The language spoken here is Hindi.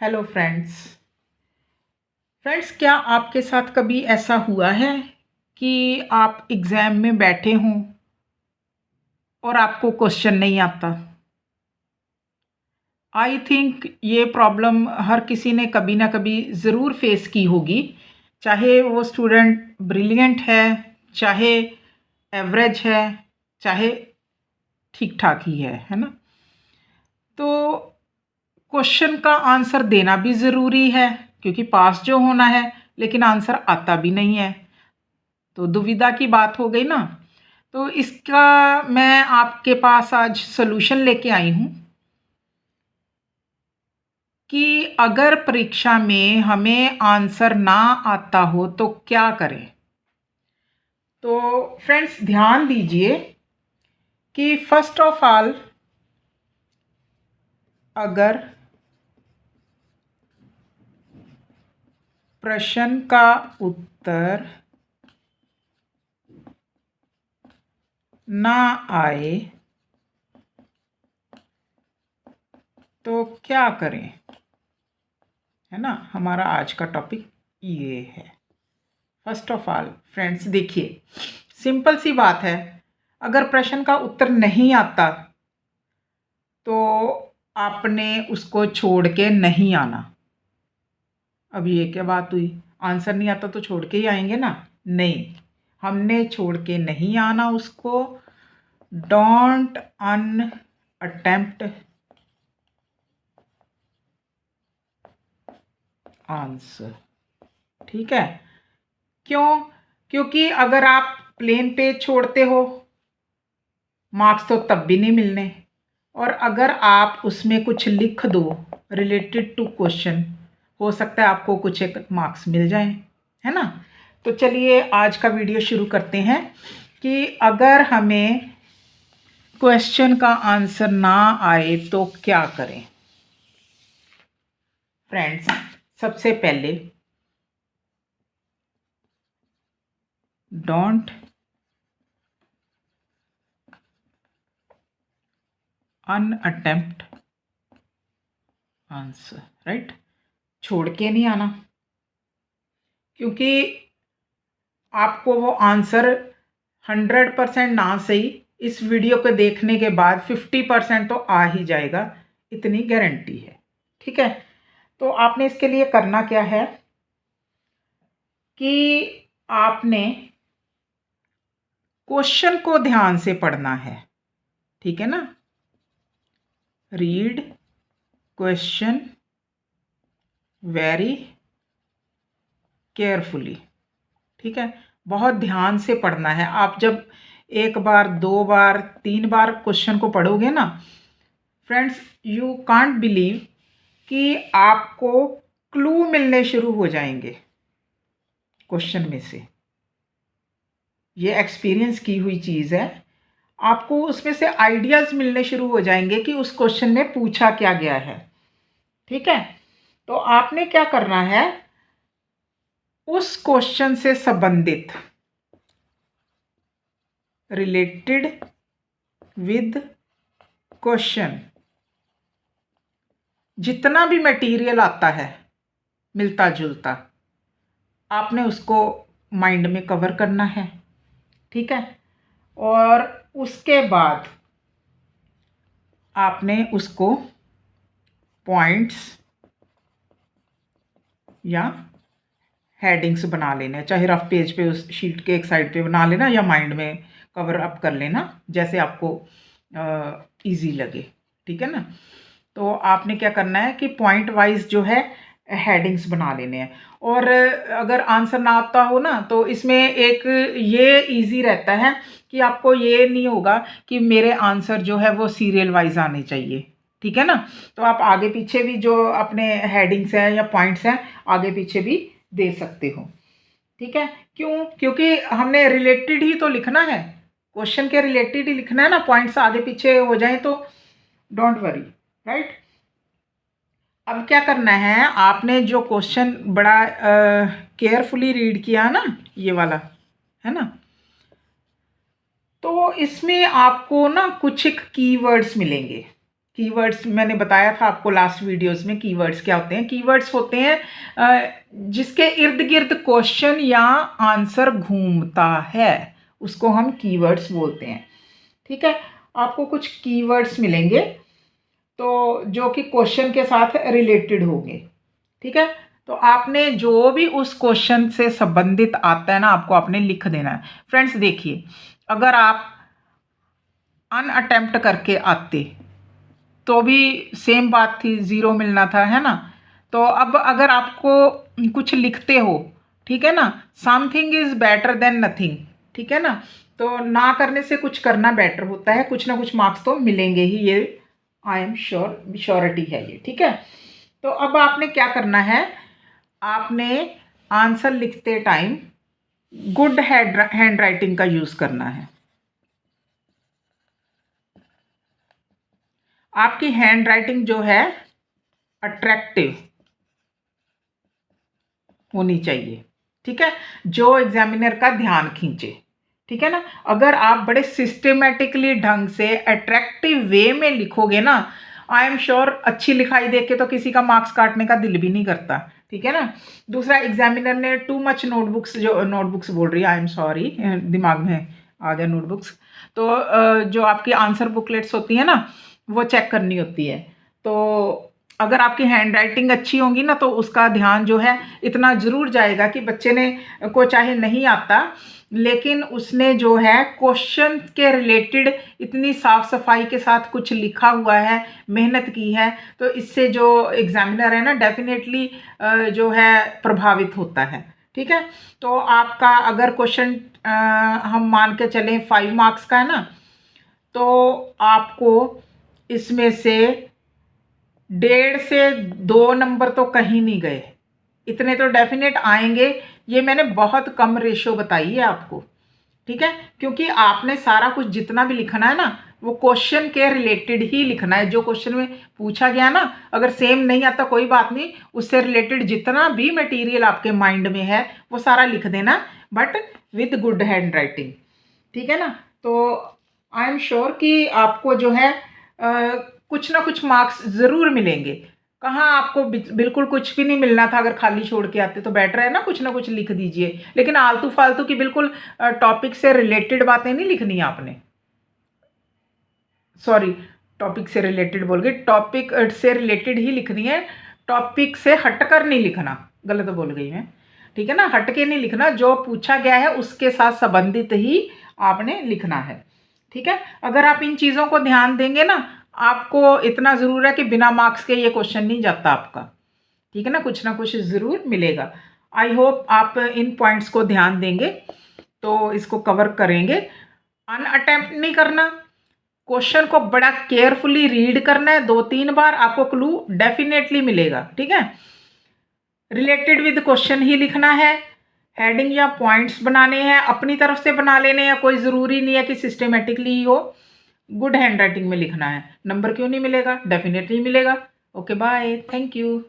Hello friends. क्या आपके साथ कभी ऐसा हुआ है कि आप एग्ज़ाम में बैठे हों और आपको क्वेश्चन नहीं आता? आई थिंक ये प्रॉब्लम हर किसी ने कभी ना कभी ज़रूर फेस की होगी, चाहे वो स्टूडेंट ब्रिलियंट है, चाहे एवरेज है, चाहे ठीक ठाक ही है ना? तो क्वेश्चन का आंसर देना भी ज़रूरी है क्योंकि पास जो होना है, लेकिन आंसर आता भी नहीं है तो दुविधा की बात हो गई ना। तो इसका मैं आपके पास आज सॉल्यूशन लेके आई हूँ कि अगर परीक्षा में हमें आंसर ना आता हो तो क्या करें। तो फ्रेंड्स ध्यान दीजिए कि फर्स्ट ऑफ ऑल अगर प्रश्न का उत्तर ना आए तो क्या करें, है ना। हमारा आज का टॉपिक ये है। फर्स्ट ऑफ ऑल फ्रेंड्स देखिए, सिंपल सी बात है, अगर प्रश्न का उत्तर नहीं आता तो आपने उसको छोड़ के नहीं आना। अब ये क्या बात हुई, आंसर नहीं आता तो छोड़ के ही आएंगे ना? नहीं, हमने छोड़ के नहीं आना उसको। डोंट अन अटेम्प्ट आंसर, ठीक है। क्यों? क्योंकि अगर आप प्लेन पेज छोड़ते हो मार्क्स तो तब भी नहीं मिलने, और अगर आप उसमें कुछ लिख दो रिलेटेड टू क्वेश्चन, हो सकता है आपको कुछ एक मार्क्स मिल जाए, है ना। तो चलिए आज का वीडियो शुरू करते हैं कि अगर हमें क्वेश्चन का आंसर ना आए तो क्या करें। फ्रेंड्स सबसे पहले डोंट अनअटेम्प्ट आंसर, राइट। छोड़ के नहीं आना, क्योंकि आपको वो आंसर 100% ना सही, इस वीडियो को देखने के बाद 50% तो आ ही जाएगा, इतनी गारंटी है, ठीक है। तो आपने इसके लिए करना क्या है कि आपने क्वेश्चन को ध्यान से पढ़ना है, ठीक है ना। रीड क्वेश्चन वेरी केयरफुली, ठीक है। बहुत ध्यान से पढ़ना है। आप जब एक बार, दो बार, तीन बार क्वेश्चन को पढ़ोगे ना फ्रेंड्स, यू कांट बिलीव कि आपको क्लू मिलने शुरू हो जाएंगे क्वेश्चन में से। ये एक्सपीरियंस की हुई चीज़ है। आपको उसमें से आइडियाज़ मिलने शुरू हो जाएंगे कि उस क्वेश्चन में पूछा क्या गया है, ठीक है। तो आपने क्या करना है, उस क्वेश्चन से संबंधित, रिलेटेड विद क्वेश्चन, जितना भी मटेरियल आता है मिलता जुलता, आपने उसको माइंड में कवर करना है, ठीक है। और उसके बाद आपने उसको पॉइंट्स या हेडिंग्स बना लेना है, चाहे रफ पेज पे उस शीट के एक साइड पे बना लेना या माइंड में कवर अप कर लेना, जैसे आपको इजी लगे, ठीक है ना। तो आपने क्या करना है कि पॉइंट वाइज जो है हेडिंग्स बना लेने हैं। और अगर आंसर ना आता हो ना तो इसमें एक ये इजी रहता है कि आपको ये नहीं होगा कि मेरे आंसर जो है वो सीरियल वाइज आने चाहिए, ठीक है ना। तो आप आगे पीछे भी जो अपने हेडिंग्स हैं या पॉइंट्स हैं आगे पीछे भी दे सकते हो, ठीक है। क्यों? क्योंकि हमने रिलेटेड ही तो लिखना है, क्वेश्चन के रिलेटेड ही लिखना है ना। पॉइंट्स आगे पीछे हो जाए तो डोंट वरी, राइट। अब क्या करना है, आपने जो क्वेश्चन बड़ा केयरफुली रीड किया ना, ये वाला, है ना, तो इसमें आपको ना कुछ एक कीवर्ड्स मिलेंगे, कीवर्ड्स मैंने बताया था आपको लास्ट वीडियोस में, कीवर्ड्स क्या होते हैं। कीवर्ड्स होते हैं जिसके इर्द गिर्द क्वेश्चन या आंसर घूमता है, उसको हम कीवर्ड्स बोलते हैं। ठीक है, आपको कुछ कीवर्ड्स मिलेंगे तो जो कि क्वेश्चन के साथ रिलेटेड होंगे। ठीक है, तो आपने जो भी उस क्वेश्चन से संबंधित आता है ना, आपको आपने लिख देना है। फ्रेंड्स देखिए, अगर आप अनअटेम्प्ट करके आते तो भी सेम बात थी, ज़ीरो मिलना था, है ना। तो अब अगर आपको कुछ लिखते हो, ठीक है ना, something is better than nothing, ठीक है ना, तो ना करने से कुछ करना बेटर होता है, कुछ ना कुछ मार्क्स तो मिलेंगे ही, ये आई एम श्योर, श्योरिटी है ये। ठीक है, तो अब आपने क्या करना है, आपने आंसर लिखते टाइम गुड हैंड राइटिंग का यूज़ करना है। आपकी हैंड राइटिंग जो है अट्रैक्टिव होनी चाहिए। ठीक है, जो एग्जामिनर का ध्यान खींचे। ठीक है ना, अगर आप बड़े सिस्टमेटिकली ढंग से अट्रैक्टिव वे में लिखोगे ना, आई एम श्योर अच्छी लिखाई देख के तो किसी का मार्क्स काटने का दिल भी नहीं करता। ठीक है ना। दूसरा, एग्जामिनर ने टू मच नोटबुक्स, जो नोटबुक्स बोल रही है, आई एम सॉरी, दिमाग में आ गया नोटबुक्स, तो जो आपकी आंसर बुकलेट्स होती है ना, वो चेक करनी होती है। तो अगर आपकी हैंड राइटिंग अच्छी होगी ना, तो उसका ध्यान जो है इतना ज़रूर जाएगा कि बच्चे ने को चाहे नहीं आता, लेकिन उसने जो है क्वेश्चन के रिलेटेड इतनी साफ सफाई के साथ कुछ लिखा हुआ है, मेहनत की है, तो इससे जो एग्जामिनर है ना, डेफिनेटली जो है प्रभावित होता है। ठीक है, तो आपका अगर क्वेश्चन हम मान के चलें 5 मार्क्स का है ना, तो आपको इसमें से 1.5 से 2 नंबर तो कहीं नहीं गए, इतने तो डेफिनेट आएंगे। ये मैंने बहुत कम रेशो बताई है आपको। ठीक है, क्योंकि आपने सारा कुछ जितना भी लिखना है ना, वो क्वेश्चन के रिलेटेड ही लिखना है। जो क्वेश्चन में पूछा गया ना, अगर सेम नहीं आता कोई बात नहीं, उससे रिलेटेड जितना भी मटेरियल आपके माइंड में है वो सारा लिख देना, but with good hand writing. ठीक है ना, तो आई एम श्योर कि आपको जो है कुछ ना कुछ मार्क्स ज़रूर मिलेंगे। कहाँ आपको बिल्कुल कुछ भी नहीं मिलना था, अगर खाली छोड़ के आते तो बेटर है ना कुछ लिख दीजिए, लेकिन आलतू फालतू की बिल्कुल टॉपिक से रिलेटेड बातें नहीं लिखनी आपने। सॉरी, टॉपिक से रिलेटेड बोल गई, टॉपिक से रिलेटेड ही लिखनी है, टॉपिक से हटकर नहीं लिखना, गलत बोल गई मैं। ठीक है ना, हटके नहीं लिखना, जो पूछा गया है उसके साथ संबंधित ही आपने लिखना है। ठीक है, अगर आप इन चीज़ों को ध्यान देंगे ना, आपको इतना ज़रूर है कि बिना मार्क्स के ये क्वेश्चन नहीं जाता आपका। ठीक है ना कुछ ज़रूर मिलेगा। आई होप आप इन पॉइंट्स को ध्यान देंगे तो इसको कवर करेंगे। अनअटेम्प्ट नहीं करना, क्वेश्चन को बड़ा केयरफुली रीड करना है, 2-3 बार, आपको क्लू डेफिनेटली मिलेगा। ठीक है, रिलेटेड विद क्वेश्चन ही लिखना है, हेडिंग या पॉइंट्स बनाने हैं, अपनी तरफ से बना लेने हैं, कोई ज़रूरी नहीं है कि सिस्टमेटिकली ही हो। गुड हैंड राइटिंग में लिखना है। नंबर क्यों नहीं मिलेगा, डेफिनेटली मिलेगा। Okay bye, thank you.